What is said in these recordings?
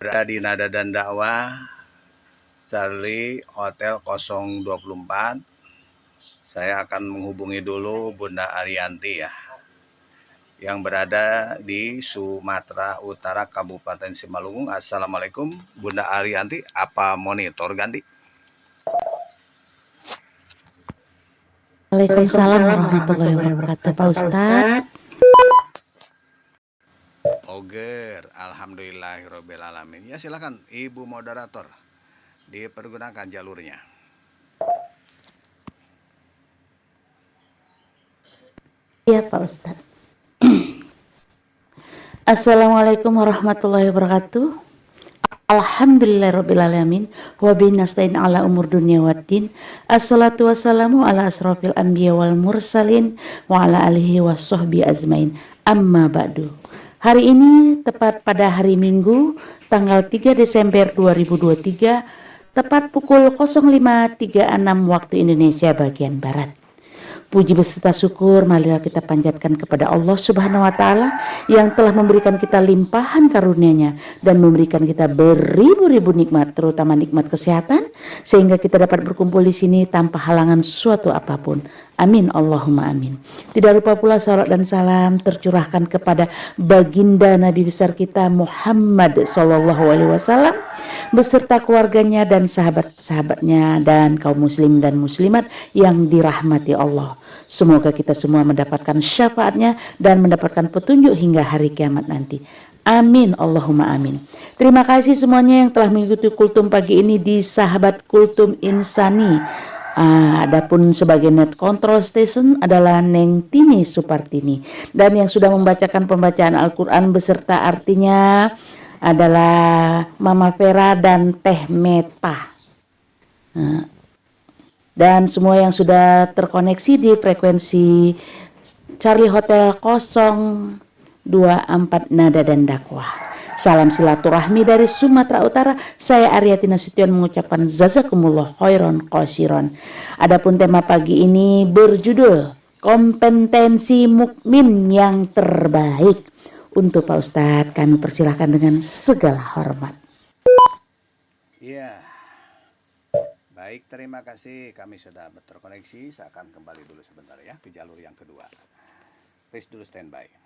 berada di Nada dan Dakwah Charlie Hotel 024. Saya akan menghubungi dulu Bunda Arianti ya, yang berada di Sumatera Utara Kabupaten Simalungun. Assalamualaikum Bunda Arianti, apa monitor ganti? Waalaikumsalam warahmatullahi wabarakatuh, Pak Ustadz. Oger, alhamdulillahirobbilalamin. Ya silakan Ibu moderator, dipergunakan jalurnya. Iya Pak Ustadz. Assalamualaikum warahmatullahi wabarakatuh. Alhamdulillahirrabbilalamin. Wabihi nasta'in ala umur dunia waddin. Assalatu wassalamu ala asrafil anbiya wal mursalin wa ala alihi wassohbi azmain. Amma ba'du. Hari ini tepat pada hari Minggu tanggal 3 Desember 2023, tepat pukul 05.36 waktu Indonesia bagian Barat. Puji beserta syukur marilah kita panjatkan kepada Allah Subhanahu wa taala yang telah memberikan kita limpahan karunia-Nya dan memberikan kita beribu-ribu nikmat, terutama nikmat kesehatan, sehingga kita dapat berkumpul di sini tanpa halangan suatu apapun. Amin Allahumma amin. Tidak lupa pula salawat dan salam tercurahkan kepada baginda Nabi besar kita Muhammad sallallahu alaihi wasallam beserta keluarganya dan sahabat-sahabatnya dan kaum muslim dan muslimat yang dirahmati Allah. Semoga kita semua mendapatkan syafaatnya dan mendapatkan petunjuk hingga hari kiamat nanti. Amin Allahumma amin. Terima kasih semuanya yang telah mengikuti kultum pagi ini di Sahabat Kultum Insani. Adapun sebagai net control station adalah Neng Tini Supartini, dan yang sudah membacakan pembacaan Al-Quran beserta artinya adalah Mama Vera dan Teh Meta. Dan semua yang sudah terkoneksi di frekuensi Charlie Hotel 024 Nada dan Dakwah. Salam silaturahmi dari Sumatera Utara. Saya Ariati Nasution mengucapkan jazakumullah khairan qasiron. Adapun tema pagi ini berjudul kompetensi mukmin yang terbaik. Untuk Pak Ustadz kami persilahkan dengan segala hormat. Iya. Baik, terima kasih. Kami sudah terkoneksi. Saya akan kembali dulu sebentar ya ke jalur yang kedua. Please dulu standby. Ya.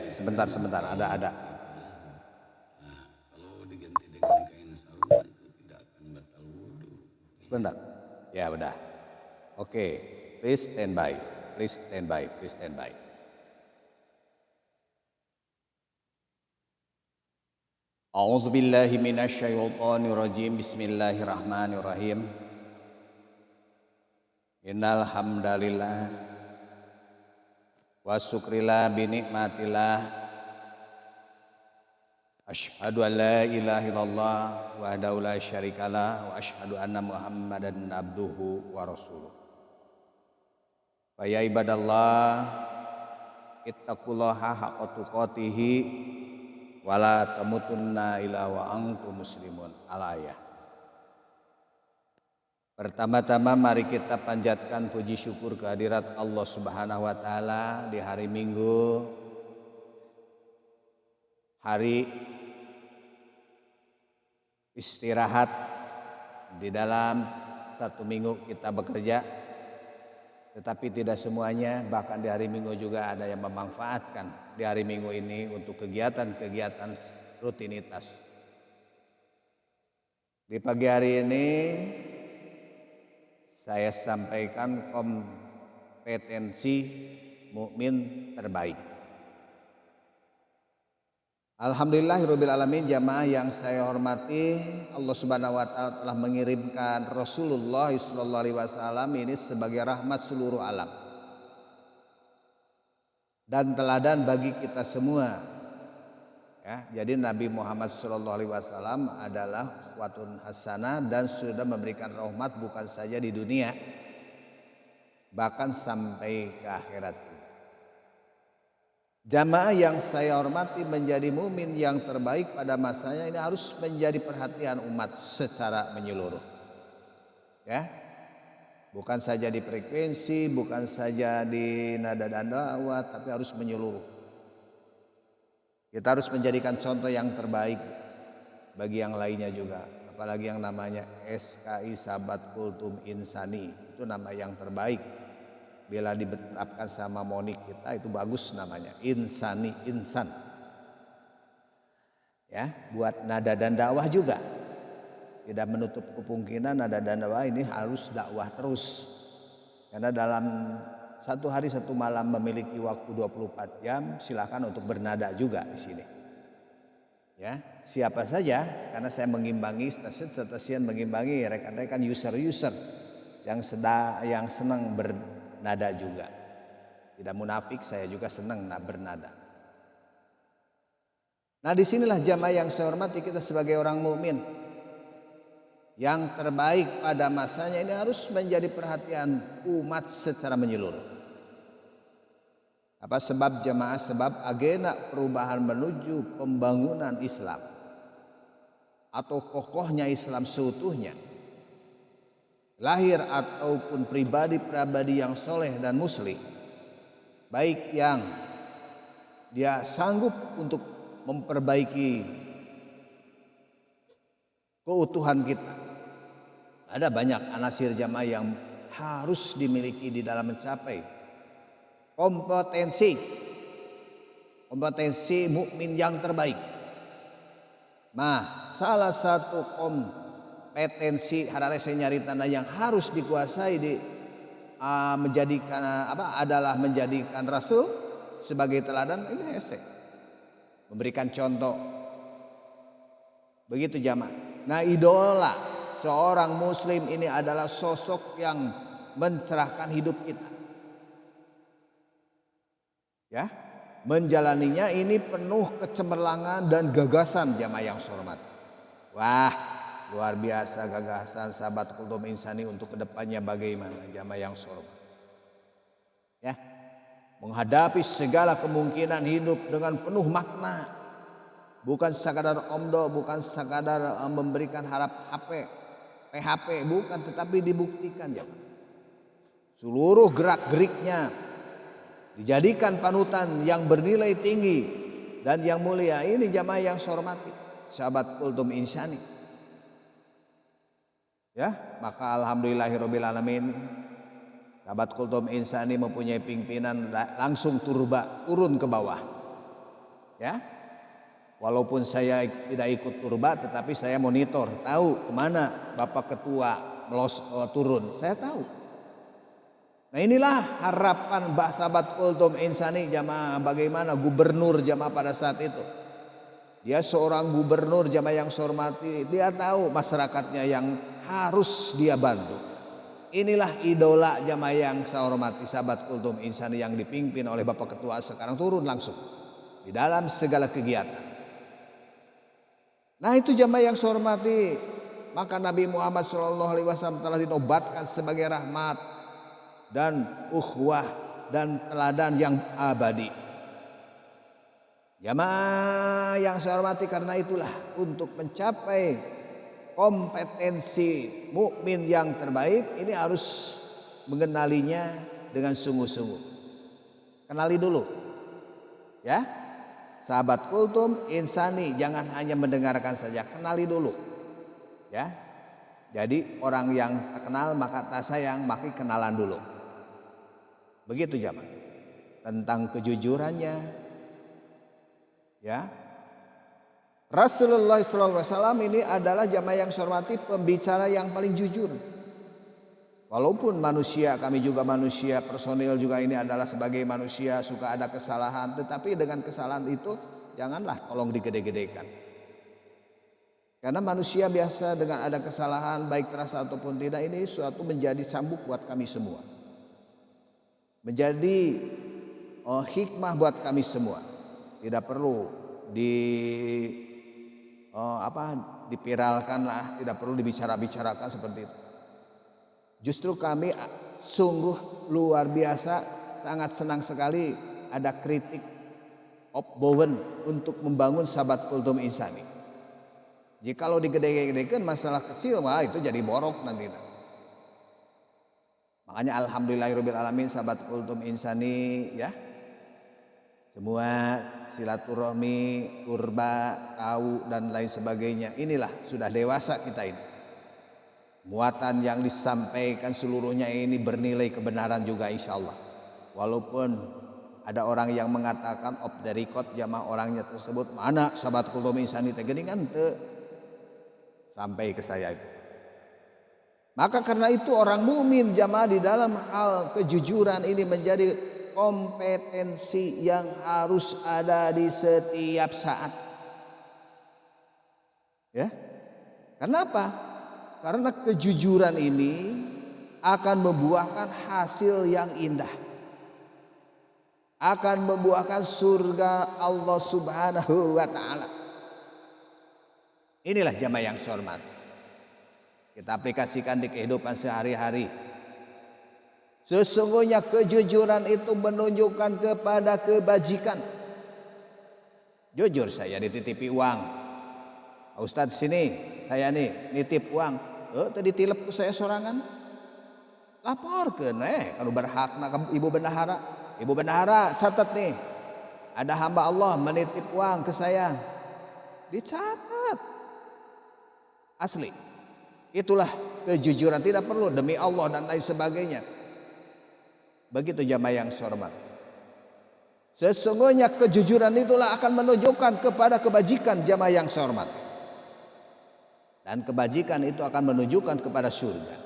Sebentar. Ada. Kalau diganti dengan kain sarung itu tidak akan batal wudhu. Sebentar. Ya udah. Oke. Please standby. A'udzubillahi minasyaitonirrajim. Bismillahirrahmanirrahim. Innal hamdalillah wa syukrillah bi nikmatillah asyhadu an la ilaha illallah wahdahu la syarikalah wa asyhadu anna Muhammadan abduhu wa rasuluh. Fa ya ibadallah ittaqullaha haqqa tuqatih wa la tamutunna illa wa antum muslimun. Al-ayah. Pertama-tama mari kita panjatkan puji syukur kehadirat Allah Subhanahu wa taala di hari Minggu, hari istirahat di dalam satu minggu kita bekerja, tetapi tidak semuanya, bahkan di hari Minggu juga ada yang memanfaatkan di hari Minggu ini untuk kegiatan-kegiatan rutinitas. Di pagi hari ini saya sampaikan kompetensi mukmin terbaik. Alhamdulillahirrabbilalamin, jamaah yang saya hormati, Allah Subhanahu wa taala telah mengirimkan Rasulullah sallallahu alaihi wasallam ini sebagai rahmat seluruh alam dan teladan bagi kita semua. Ya, jadi Nabi Muhammad sallallahu alaihi wasallam adalah uswatun hasanah dan sudah memberikan rahmat bukan saja di dunia, bahkan sampai ke akhirat. Jamaah yang saya hormati, menjadi mukmin yang terbaik pada masanya ini harus menjadi perhatian umat secara menyeluruh. Ya. Bukan saja di frekuensi, bukan saja di nada dan dakwah, tapi harus menyeluruh. Kita harus menjadikan contoh yang terbaik bagi yang lainnya juga. Apalagi yang namanya SKI Sahabat Kultum Insani, itu nama yang terbaik. Bila diterapkan sama monik kita itu bagus namanya, insani, insan. Ya, buat nada dan dakwah juga. Tidak menutup kemungkinan nada dan dakwah ini harus dakwah terus. Karena dalam satu hari satu malam memiliki waktu 24 jam, silakan untuk bernada juga di sini. Ya, siapa saja, karena saya mengimbangi stasiun mengimbangi rekan-rekan user yang senang bernada juga. Tidak munafik, saya juga senang bernada. Nah, disinilah jamaah yang saya hormati, kita sebagai orang mukmin yang terbaik pada masanya ini harus menjadi perhatian umat secara menyeluruh. Apa sebab jamaah? Sebab agenda perubahan menuju pembangunan Islam atau kokohnya Islam seutuhnya, lahir ataupun pribadi-pribadi yang soleh dan muslih, baik yang dia sanggup untuk memperbaiki keutuhan kita. Ada banyak anasir jamaah yang harus dimiliki di dalam mencapai kompetensi mukmin yang terbaik. Nah, salah satu kompetensi harare nyari tanda yang harus dikuasai adalah menjadikan Rasul sebagai teladan. Ini hese, memberikan contoh. Begitu jamaah. Nah, idola seorang muslim ini adalah sosok yang mencerahkan hidup kita. Ya, menjalaninya ini penuh kecemerlangan dan gagasan jamaah yang saya hormati. Wah, luar biasa gagasan Sahabat Kultum Insani untuk kedepannya bagaimana jamaah yang saya hormati. Ya, menghadapi segala kemungkinan hidup dengan penuh makna. Bukan sekadar omdo, bukan sekadar memberikan harap PHP, bukan, tetapi dibuktikan ya. Seluruh gerak-geriknya dijadikan panutan yang bernilai tinggi dan yang mulia. Ini jamaah yang saya hormati, Sahabat Kultum Insani. Ya, maka alhamdulillahirabbil alamin, Sahabat Kultum Insani mempunyai pimpinan langsung turun ke bawah. Ya. Walaupun saya tidak ikut turba, tetapi saya monitor, tahu kemana Bapak Ketua turun, saya tahu. Nah, inilah harapan Sahabat Kultum Insani jamaah, bagaimana gubernur jamaah pada saat itu. Dia seorang gubernur jamaah yang saya hormati, dia tahu masyarakatnya yang harus dia bantu. Inilah idola jamaah yang saya hormati, Sahabat Kultum Insani yang dipimpin oleh Bapak Ketua sekarang turun langsung di dalam segala kegiatan. Nah, itu jamaah yang saya hormati, maka Nabi Muhammad SAW telah dinobatkan sebagai rahmat dan ukhuwah dan teladan yang abadi. Jamaah yang saya hormati, karena itulah untuk mencapai kompetensi mukmin yang terbaik ini harus mengenalinya dengan sungguh-sungguh. Kenali dulu, ya. Sahabat Kultum Insani, jangan hanya mendengarkan saja, kenali dulu. Ya. Jadi orang yang tak kenal maka tak sayang, maka kenalan dulu. Begitu jamaah. Tentang kejujurannya. Ya. Rasulullah SAW ini adalah jamaah yang saya hormati, pembicara yang paling jujur. Walaupun manusia, kami juga manusia, personil juga ini adalah sebagai manusia, suka ada kesalahan. Tetapi dengan kesalahan itu janganlah tolong digede-gedekan. Karena manusia biasa dengan ada kesalahan, baik terasa ataupun tidak, ini suatu menjadi cambuk buat kami semua. Menjadi hikmah buat kami semua. Tidak perlu dipiralkan lah, tidak perlu dibicarakan seperti itu. Justru kami sungguh luar biasa, sangat senang sekali ada kritik opbowen untuk membangun sahabat kultum insani. Jikalau digede-gedekan masalah kecil, wah itu jadi borok nanti. Makanya alhamdulillahirabbil alamin sahabat kultum insani ya. Semua silaturahmi, kurba, tahu dan lain sebagainya. Inilah sudah dewasa kita ini. Muatan yang disampaikan seluruhnya ini bernilai kebenaran juga insya Allah. Walaupun ada orang yang mengatakan off the record jamaah orangnya tersebut mana sahabat kultum insani teh geuning kan teu sampai ke saya itu. Maka karena itu orang mukmin jamaah di dalam hal kejujuran ini menjadi kompetensi yang harus ada di setiap saat. Ya. Kenapa? Karena kejujuran ini akan membuahkan hasil yang indah. Akan membuahkan surga Allah Subhanahu wa taala. Inilah jamaah yang saya hormati. Kita aplikasikan di kehidupan sehari-hari. Sesungguhnya kejujuran itu menunjukkan kepada kebajikan. Jujur saya dititipi uang. Ustadz sini saya nih nitip uang. Tadi tilep ku saya sorangan. Laporkeun kalau berhakna ibu bendahara. Ibu bendahara catat nih. Ada hamba Allah menitip uang ke saya. Dicatat. Asli. Itulah kejujuran, tidak perlu demi Allah dan lain sebagainya. Begitu jamaah yang saya hormati. Sesungguhnya kejujuran itulah akan menunjukkan kepada kebajikan jamaah yang saya hormati. Dan kebajikan itu akan menunjukkan kepada surga.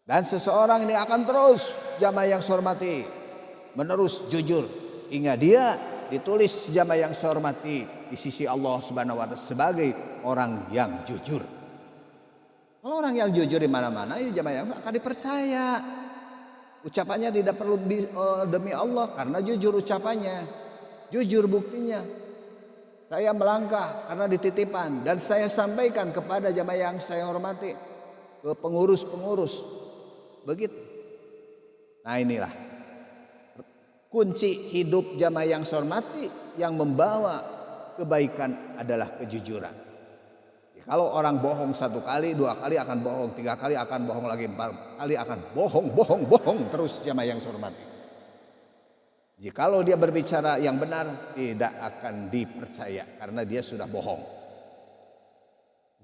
Dan seseorang ini akan terus jamaah yang saya hormati menerus jujur hingga dia ditulis jamaah yang saya hormati di sisi Allah Subhanahu wa taala sebagai orang yang jujur. Kalau orang yang jujur di mana-mana ya jamaah yang akan dipercaya. Ucapannya tidak perlu demi Allah karena jujur ucapannya. Jujur buktinya. Saya melangkah karena dititipan dan saya sampaikan kepada jamaah yang saya hormati, ke pengurus-pengurus. Begitu. Nah inilah kunci hidup jamaah yang saya hormati yang membawa kebaikan adalah kejujuran. Kalau orang bohong 1 kali, 2 kali akan bohong, 3 kali akan bohong lagi, 4 kali akan bohong terus jamaah yang saya hormati. Jikalau dia berbicara yang benar tidak akan dipercaya karena dia sudah bohong.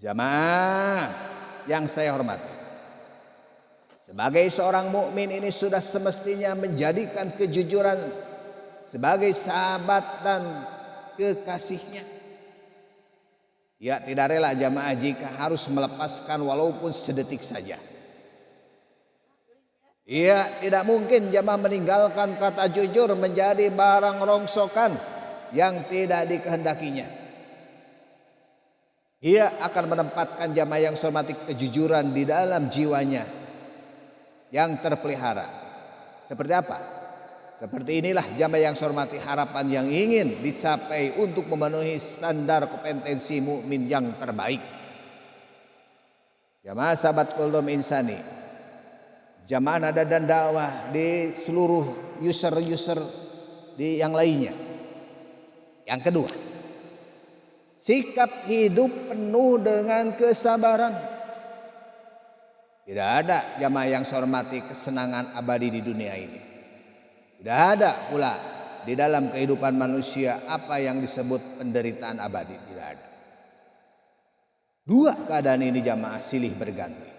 Jamaah yang saya hormati. Sebagai seorang mukmin ini sudah semestinya menjadikan kejujuran sebagai sahabat dan kekasihnya. Ya tidak rela jamaah jika harus melepaskan walaupun sedetik saja. Ia tidak mungkin jamaah meninggalkan kata jujur menjadi barang rongsokan yang tidak dikehendakinya. Ia akan menempatkan jamaah yang hormati kejujuran di dalam jiwanya yang terpelihara. Seperti apa? Seperti inilah jamaah yang saya hormati harapan yang ingin dicapai untuk memenuhi standar kompetensi mukmin yang terbaik. Jamaah sahabat kultum insani, jamaah nada dan dakwah di seluruh user di yang lainnya. Yang kedua, sikap hidup penuh dengan kesabaran. Tidak ada jamaah yang saya hormati kesenangan abadi di dunia ini. Tidak ada pula di dalam kehidupan manusia apa yang disebut penderitaan abadi. Tidak ada. Dua keadaan ini jamaah silih berganti.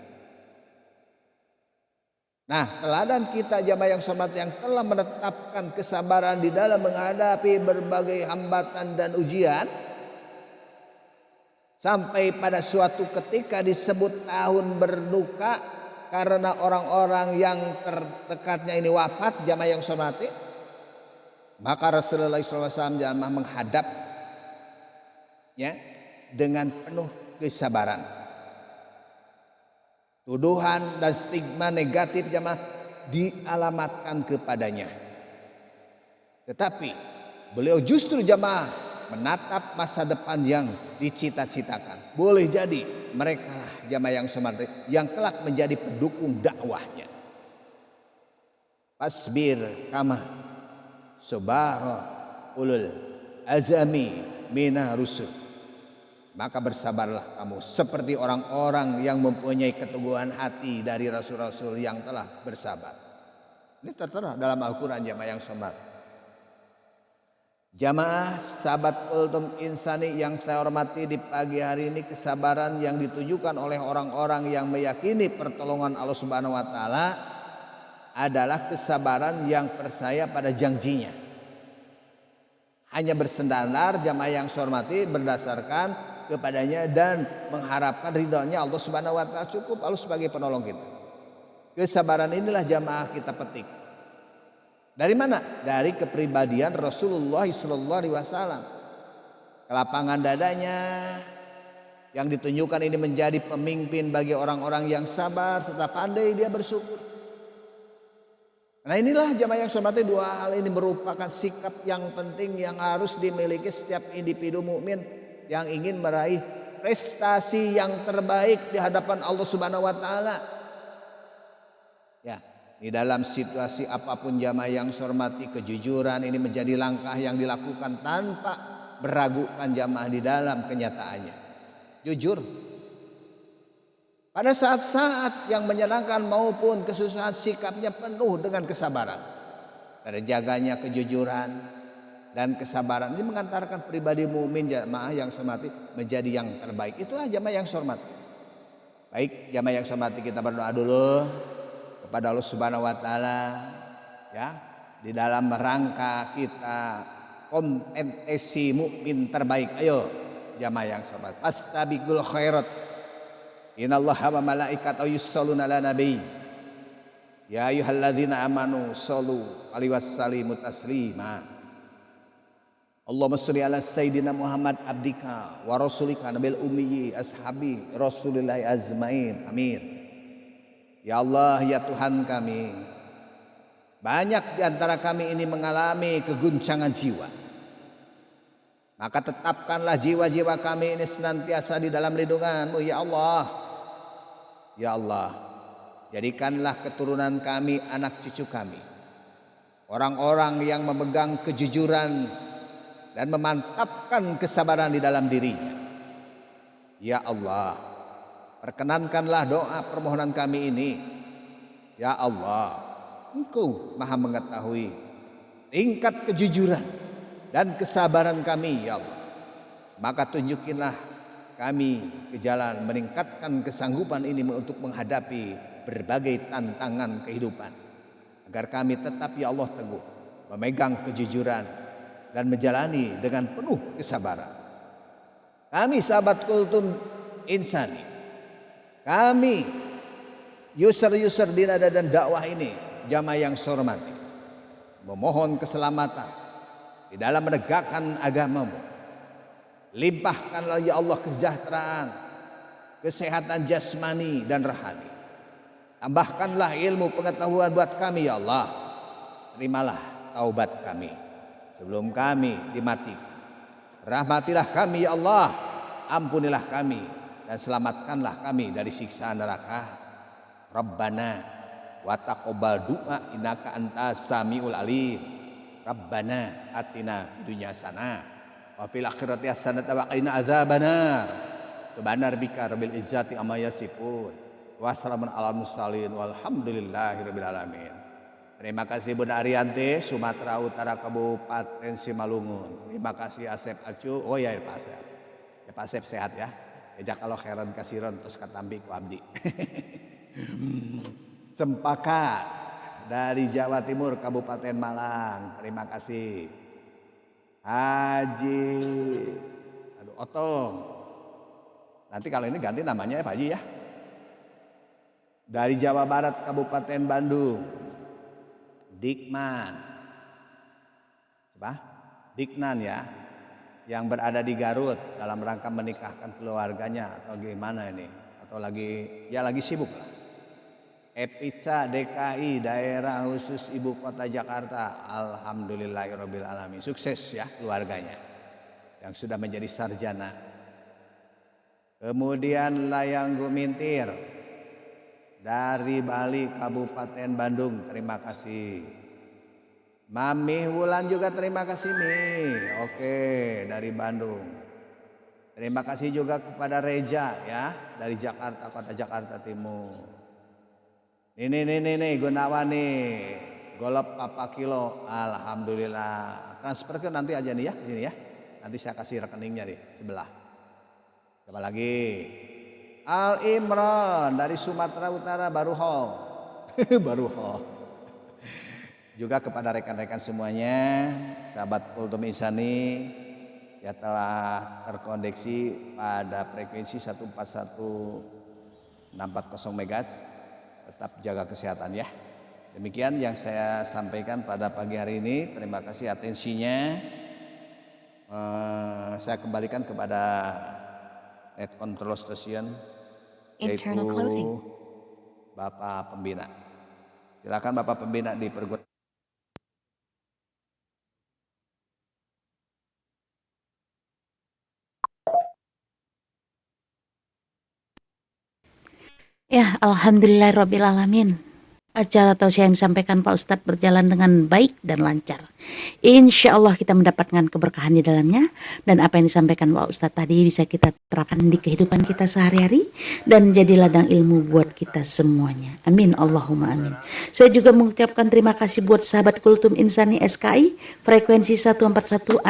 Nah teladan kita jamaah yang hormat yang telah menetapkan kesabaran di dalam menghadapi berbagai hambatan dan ujian. Sampai pada suatu ketika disebut tahun berduka. Karena orang-orang yang terdekatnya ini wafat jamaah yang hormati, maka Rasulullah SAW jamaah menghadap ya dengan penuh kesabaran. Tuduhan dan stigma negatif jamaah dialamatkan kepadanya. Tetapi beliau justru jamaah menatap masa depan yang dicita-citakan. Boleh jadi mereka lah jamaah yang hormati yang kelak menjadi pendukung dakwahnya. Fasbir kama sabara ulul azami minar rusul. Maka bersabarlah kamu seperti orang-orang yang mempunyai keteguhan hati dari rasul-rasul yang telah bersabar. Ini tertera dalam Al-Quran jamaah yang hormat. Jamaah sahabat Kultum Insani yang saya hormati, di pagi hari ini kesabaran yang ditujukan oleh orang-orang yang meyakini pertolongan Allah Subhanahu wa taala adalah kesabaran yang percaya pada janjinya. Hanya bersandar jamaah yang saya hormati berdasarkan kepadanya dan mengharapkan ridhonya Allah Subhanahu wa taala, cukup Allah sebagai penolong kita. Kesabaran inilah jamaah kita petik. Dari mana? Dari kepribadian Rasulullah SAW. Kelapangan dadanya yang ditunjukkan ini menjadi pemimpin bagi orang-orang yang sabar serta pandai dia bersyukur. Nah inilah jamaah yang hormati, dua hal ini merupakan sikap yang penting yang harus dimiliki setiap individu mukmin yang ingin meraih prestasi yang terbaik di hadapan Allah Subhanahu wa taala. Ya, di dalam situasi apapun jamaah yang hormati, kejujuran ini menjadi langkah yang dilakukan tanpa meragukan jamaah di dalam kenyataannya. Jujur pada saat-saat yang menyenangkan maupun kesusahan, sikapnya penuh dengan kesabaran. Terjaganya kejujuran dan kesabaran ini mengantarkan pribadi mukmin jamaah yang hormati menjadi yang terbaik. Itulah jamaah yang hormati. Baik jamaah yang hormati, kita berdoa dulu kepada Allah Subhanahu wa taala ya, di dalam rangka kita kompetisi mukmin terbaik. Ayo jamaah yang hormati, fastabiqul khairat. Innallaha wa malaikatahu yusholluna 'alan nabi. Ya ayyuhalladzina amanu shollu alaihi wasallimu taslima. Allahumma sholli ala sayyidina Muhammad abdika wa rasulika nabil ummi ashabi rasulillahi azmain. Amin. Ya Allah, ya Tuhan kami, banyak di antara kami ini mengalami keguncangan jiwa. Maka tetapkanlah jiwa-jiwa kami ini senantiasa di dalam lindungan-Mu ya Allah. Ya Allah, jadikanlah keturunan kami, anak cucu kami, orang-orang yang memegang kejujuran dan memantapkan kesabaran di dalam dirinya. Ya Allah, perkenankanlah doa permohonan kami ini. Ya Allah, Engkau maha mengetahui tingkat kejujuran dan kesabaran kami ya Allah. Maka tunjukilah kami ke jalan meningkatkan kesanggupan ini untuk menghadapi berbagai tantangan kehidupan, agar kami tetap ya Allah teguh memegang kejujuran dan menjalani dengan penuh kesabaran. Kami sahabat Kultum Insani, kami user-user dinada dan dakwah ini, jamaah yang saya hormati, memohon keselamatan di dalam menegakkan agama-Mu. Limpahkanlah ya Allah kesejahteraan, kesehatan jasmani dan rohani. Tambahkanlah ilmu pengetahuan buat kami ya Allah. Terimalah taubat kami sebelum kami dimatikan. Rahmatilah kami ya Allah, ampunilah kami dan selamatkanlah kami dari siksa neraka. Rabbana wa taqabbal du'a innaka antas samiul alim. Rabbana atina fid dunya hasanah wa fil akhirati hasanatan wa qina azabannar. Subhana rabbika rabbil izzati amma yasifun wa salamun alal mursalin walhamdulillahirabbil alamin. Terima kasih Bunda Arianti, Sumatera Utara, Kabupaten Simalungun. Terima kasih Asep Acu. Oh ya Pak Asep. Ya Pak Asep sehat ya. Ejak kalau khairan kasiron terus katambi ku abdi. Cempaka dari Jawa Timur, Kabupaten Malang. Terima kasih. Haji Otong. Nanti kalau ini ganti namanya ya Pak Haji ya. Dari Jawa Barat, Kabupaten Bandung, Dikman. Siapa? Diknan ya. Yang berada di Garut dalam rangka menikahkan keluarganya atau gimana ini? Atau lagi sibuk lah. Epica DKI daerah khusus ibu kota Jakarta, alhamdulillahirabbil alamin, sukses ya keluarganya yang sudah menjadi sarjana. Kemudian Layang Gumintir dari Bali, Kabupaten Bandung, terima kasih. Mami Wulan juga terima kasih nih. Oke, dari Bandung. Terima kasih juga kepada Reja ya, dari Jakarta, Kota Jakarta Timur. Nih Gunawan nih. Golop Papa Kilo. Alhamdulillah. Transfer ke nanti aja nih ya, di sini ya. Nanti saya kasih rekeningnya di sebelah. Siapa lagi? Al Imran dari Sumatera Utara, Baruhol. Baruhol. Juga kepada rekan-rekan semuanya, sahabat Kultum Insani ya telah terkoneksi pada frekuensi 141.640 MHz. Tetap jaga kesehatan ya. Demikian yang saya sampaikan pada pagi hari ini. Terima kasih atensinya. Saya kembalikan kepada Net Control Station, yaitu Bapak Pembina. Silakan Bapak Pembina dipergunakan. Ya, alhamdulillahirrabbilalamin. Acara tausiah yang disampaikan Pak Ustadz berjalan dengan baik dan lancar. Insya Allah kita mendapatkan keberkahan di dalamnya. Dan apa yang disampaikan Pak Ustadz tadi bisa kita terapkan di kehidupan kita sehari-hari. Dan jadi ladang ilmu buat kita semuanya. Amin, Allahumma amin. Saya juga mengucapkan terima kasih buat sahabat Kultum Insani SKI. Frekuensi 141.640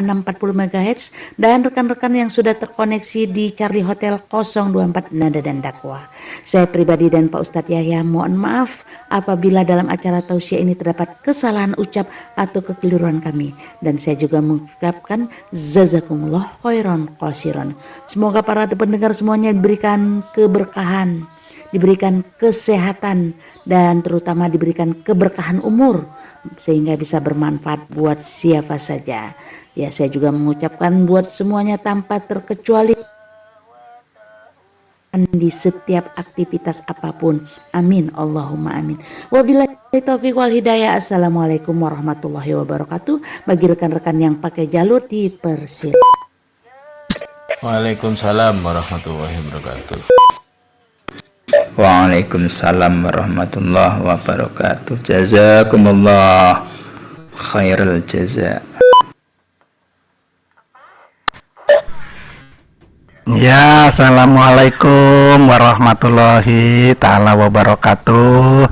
MHz. Dan rekan-rekan yang sudah terkoneksi di Charlie Hotel 024 Nada dan Dakwah. Saya pribadi dan Pak Ustadz Yahya mohon maaf apabila dalam acara tausiah ini terdapat kesalahan ucap atau kekeliruan kami. Dan saya juga mengucapkan jazakumullah khairan qasiran. Semoga para pendengar semuanya diberikan keberkahan, diberikan kesehatan, dan terutama diberikan keberkahan umur sehingga bisa bermanfaat buat siapa saja. Ya, saya juga mengucapkan buat semuanya tanpa terkecuali di setiap aktivitas apapun. Amin, Allahumma amin. Wabillahi taufiq wal hidayah. Assalamualaikum warahmatullahi wabarakatuh. Bagi rekan-rekan yang pakai jalur dipersilakan. Waalaikumsalam warahmatullahi wabarakatuh. Waalaikumsalam warahmatullahi wabarakatuh. Jazakumullah khairal jaza. Ya, assalamualaikum warahmatullahi ta'ala wabarakatuh.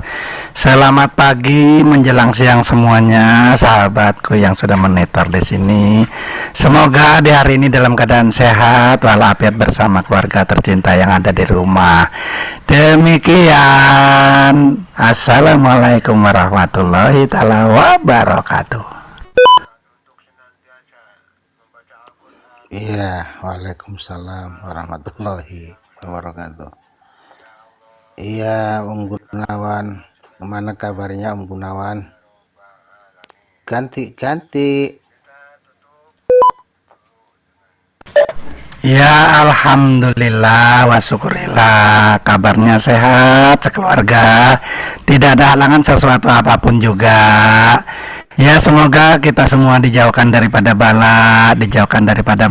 Selamat pagi menjelang siang semuanya, sahabatku yang sudah menetor di sini. Semoga di hari ini dalam keadaan sehat walafiat bersama keluarga tercinta yang ada di rumah. Demikian, assalamualaikum warahmatullahi ta'ala wabarakatuh. Iya, waalaikumsalam warahmatullahi wabarakatuh. Iya, Om Gunawan, kemana kabarnya Om Gunawan? Ganti. Ya, alhamdulillah wa syukurillah, kabarnya sehat sekeluarga, tidak ada halangan sesuatu apapun juga. Ya, semoga kita semua dijauhkan daripada bala, dijauhkan daripada